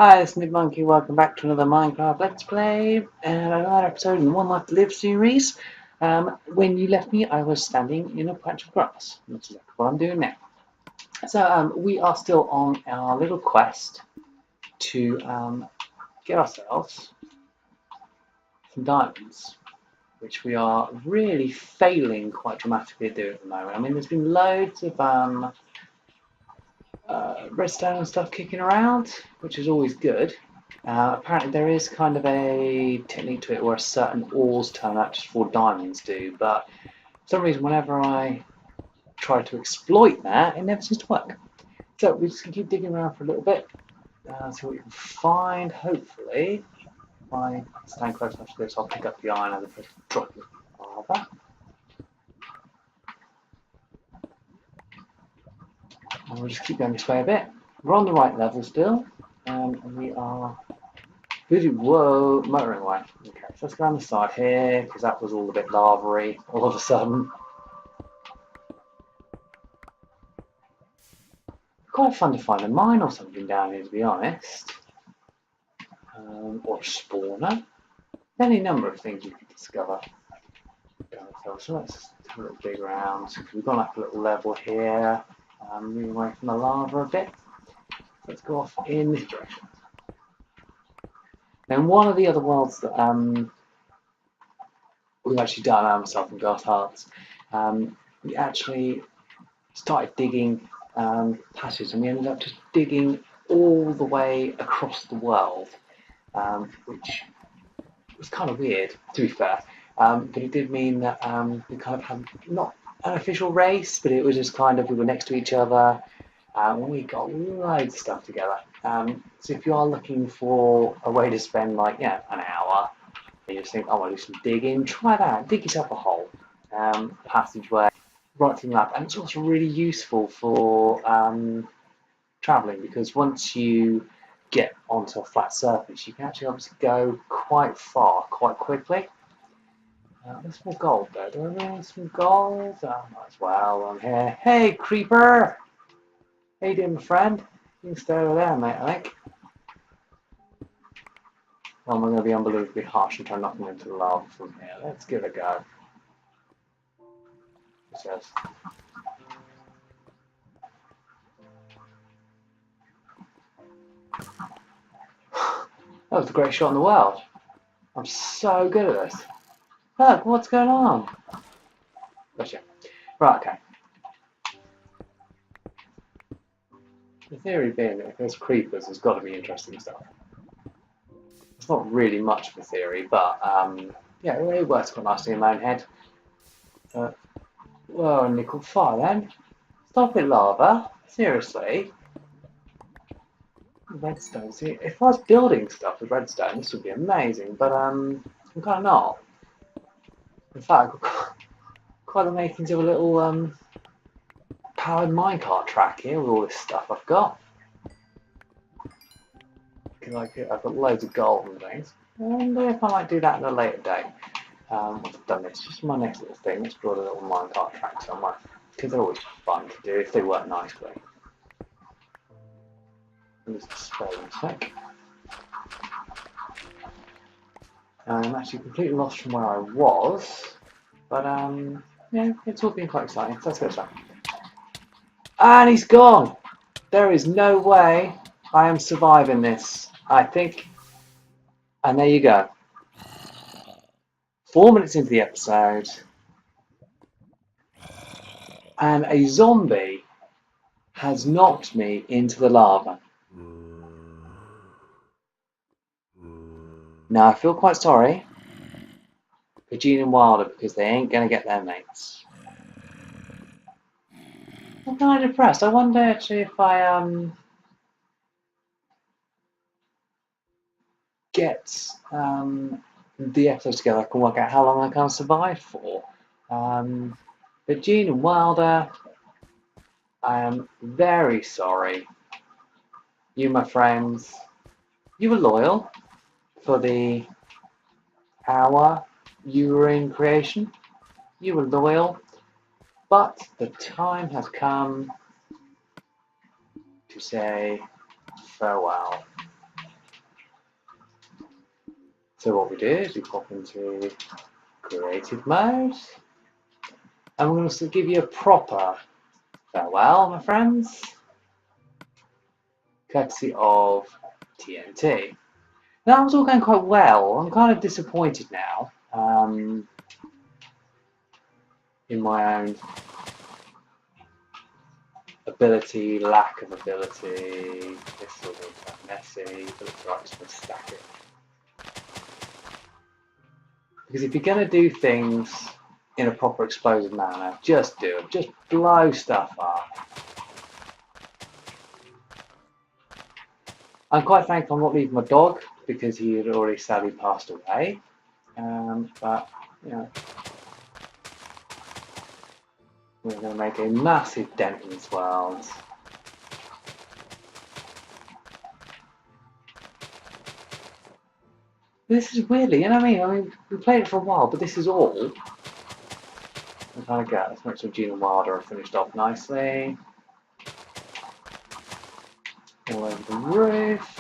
Hi, it's Nick Monkey. Welcome back to another Minecraft Let's Play and another episode in the One Life to Live series. When you left me, I was standing in a patch of grass. That's exactly what I'm doing now. So we are still on our little quest to get ourselves some diamonds, which we are really failing quite dramatically at doing at the moment. I mean, there's been loads of redstone and stuff kicking around, which is always good. Apparently there is kind of a technique to it where certain ores turn up just before diamonds do, but for some reason whenever I try to exploit that, it never seems to work. So we're just going to keep digging around for a little bit, see what we can find. Hopefully, if I stand close enough to this, I'll pick up the iron and then drop the lava. And we'll just keep going this way a bit. We're on the right level still, and we are whoa, motoring away. Okay, so let's go on the side here, because that was all a bit lava-y all of a sudden. Quite fun to find a mine or something down here, to be honest. Or a spawner. Any number of things you could discover. So let's have a little dig around. We've gone up a little level here, moving away from the lava a bit. Let's go off in this direction. Now, one of the other worlds that we've actually done, myself and Glass Hearts, we actually started digging passages, and we ended up just digging all the way across the world, which was kind of weird, to be fair. But it did mean that we kind of had not an official race, but it was just kind of we were next to each other, and we got loads of stuff together. So if you are looking for a way to spend like an hour, and you just think, I want to do some digging, try that. Dig yourself a hole, passageway, writing map, and it's also really useful for traveling because once you get onto a flat surface, you can actually obviously go quite far quite quickly. There's more gold though. Do I really need some gold? Oh, might as well. I'm here. Hey, creeper! How you doing, my friend? You can stay over there, mate, I think. Well, I'm going to be unbelievably harsh and try and knock him into the lava from here. Let's give it a go. It says. That was the greatest shot in the world. I'm so good at this. Look, what's going on? Gotcha. Right, okay. The theory being that if there's creepers, there's got to be interesting stuff. It's not really much of a theory, but yeah, it works quite nicely in my own head. Whoa, nickel fire then. Stop it, lava. Seriously. Redstone. See, if I was building stuff with redstone, this would be amazing, but I'm kind of not. In fact, I've got quite the makings of a little powered minecart track here with all this stuff I've got. I've got loads of gold and things. I wonder if I might do that at a later date. Once I've done this, just my next little thing. Let's build a little minecart track somewhere because they're always fun to do if they work nicely. Just spell in a sec. I'm actually completely lost from where I was, but yeah, it's all been quite exciting. So let's go back. And he's gone. There is no way I am surviving this. I think, and there you go. 4 minutes into the episode, and a zombie has knocked me into the lava. Now I feel quite sorry for Gene and Wilder because they ain't gonna get their mates. I'm kind of depressed. I wonder actually if I get the episodes together, I can work out how long I can survive for. But Gene and Wilder, I am very sorry. You, my friends, you were loyal for the hour you were in creation. You were loyal, but the time has come to say farewell. So what we do is we pop into creative mode, and we're going to give you a proper farewell, my friends, courtesy of TNT. Now, that was all going quite well. I'm kind of disappointed now in my own ability, lack of ability. This is all going to be messy, but it's right, just going to stack it. Because if you're going to do things in a proper explosive manner, just do it. Just blow stuff up. I'm quite thankful I'm not leaving my dog because he had already sadly passed away. But, you know, we're going to make a massive dent in this world. This is weirdly, you know what I mean? We played it for a while, but this is all we kind of get. Let's make sure Gene and Wilder are finished off nicely. All over the roof.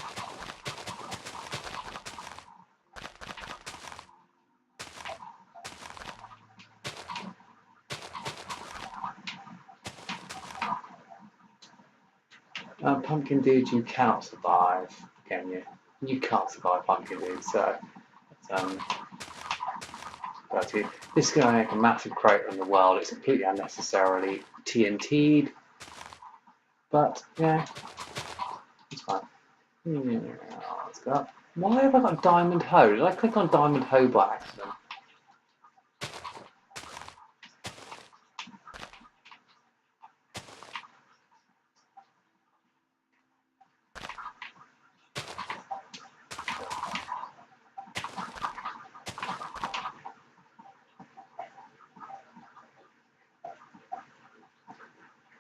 Pumpkin Dude, you cannot survive, can you? You can't survive Pumpkin Dude, so this is going to make a massive crater in the world. It's completely unnecessarily TNT'd, but yeah, it's fine. Let's go. Why have I got Diamond Hoe? Did I click on Diamond Hoe by accident?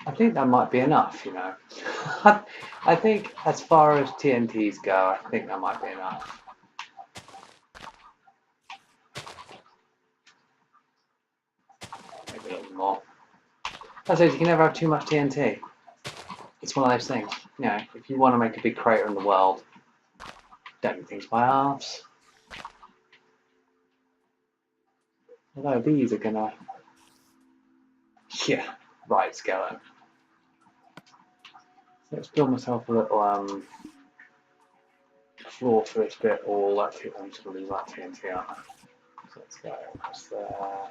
I think that might be enough, you know. I think as far as TNTs go, I think that might be enough. Maybe a little more. As I said, you can never have too much TNT. It's one of those things. You know, if you want to make a big crater in the world, don't do things by halves. Although these are gonna, yeah, right, skeleton. So let's build myself a little floor for this bit. All that I'm just gonna leave that TNT out. So let's go across there.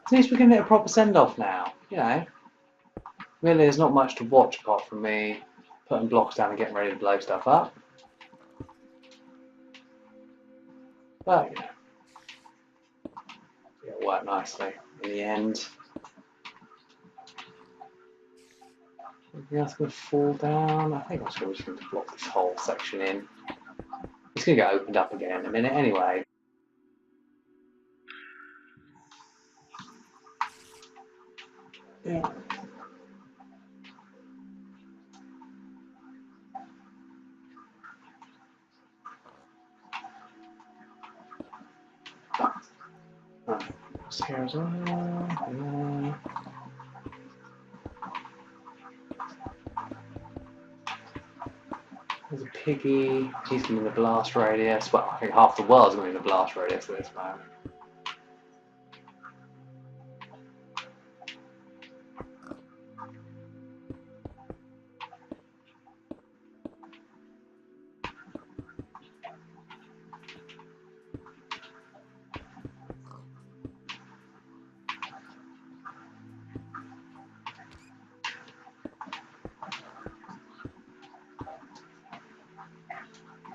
At least we can get a proper send-off now. You know, really, there's not much to watch apart from me putting blocks down and getting ready to blow stuff up. But you know, it'll work nicely in the end. Anything else going to fall down? I think I'm just going to block this whole section in. It's going to get opened up again in a minute anyway. Yeah. Right. It's here as well. There's a piggy. He's going to be in the blast radius. Well, I think half the world's going to be in the blast radius at this moment.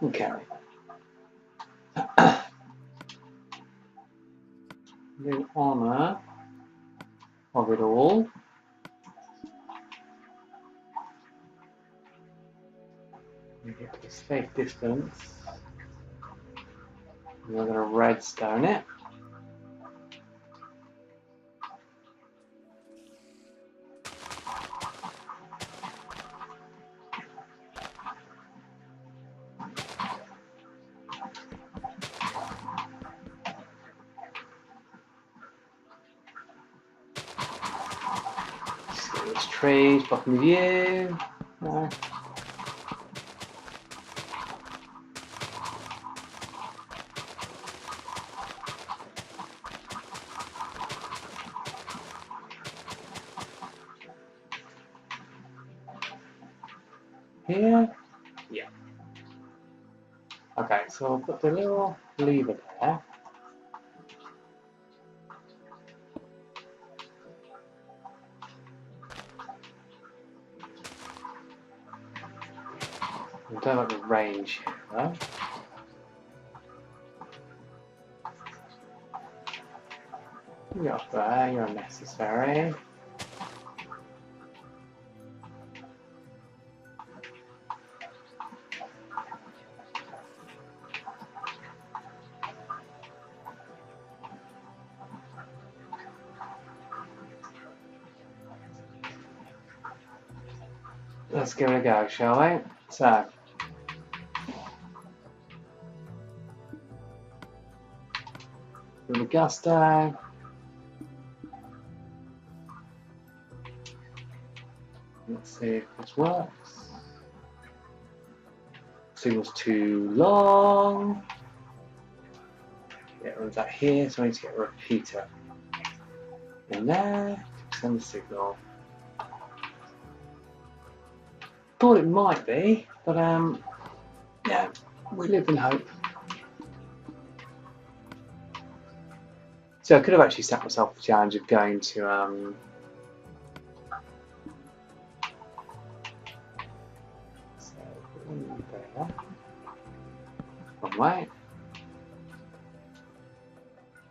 Okay. The honour of it all. We get to a safe distance. We're going to redstone it. There's trees blocking the view. No. here. Yeah. Okay, so I'll put the little lever there. I don't like the range here though. You're up there, you're unnecessary. Let's give it a go, shall we? So, with the gusto. Let's see if this works. Signal's too long. It runs out here, so I need to get a repeater in there to send the signal. Thought it might be, but yeah, we live in hope. So I could have actually set myself the challenge of going to so there. One way.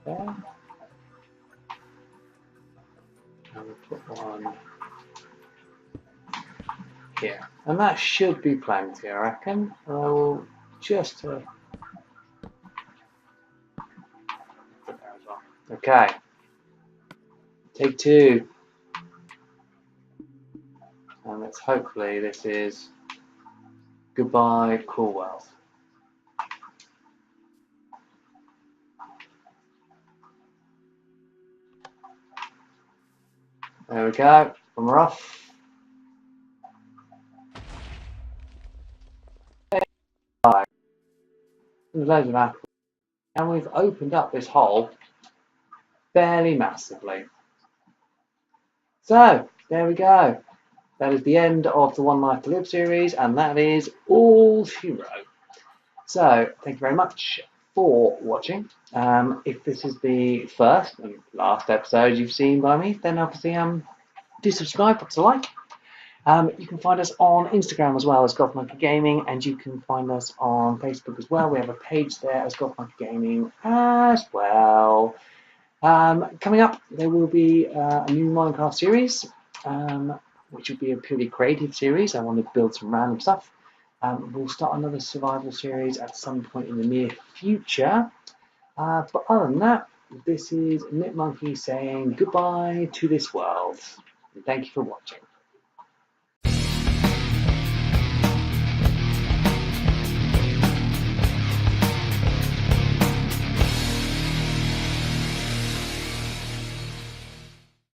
There. And we'll put one here. And that should be plenty, I reckon. I will just okay. Take two. And let's hopefully this is goodbye, cool world. There we go. And we're off. There's loads of apples. And we've opened up this hole fairly massively. So, there we go. That is the end of the One Life to Live series, and that is all she wrote. So, thank you very much for watching. If this is the first and last episode you've seen by me, then obviously do subscribe, put a like. You can find us on Instagram as well as Goth Monkey Gaming, and you can find us on Facebook as well. We have a page there as Goth Monkey Gaming as well. Coming up, there will be a new Minecraft series, which will be a purely creative series. I want to build some random stuff. We'll start another survival series at some point in the near future. But other than that, this is Nip Monkey saying goodbye to this world. Thank you for watching.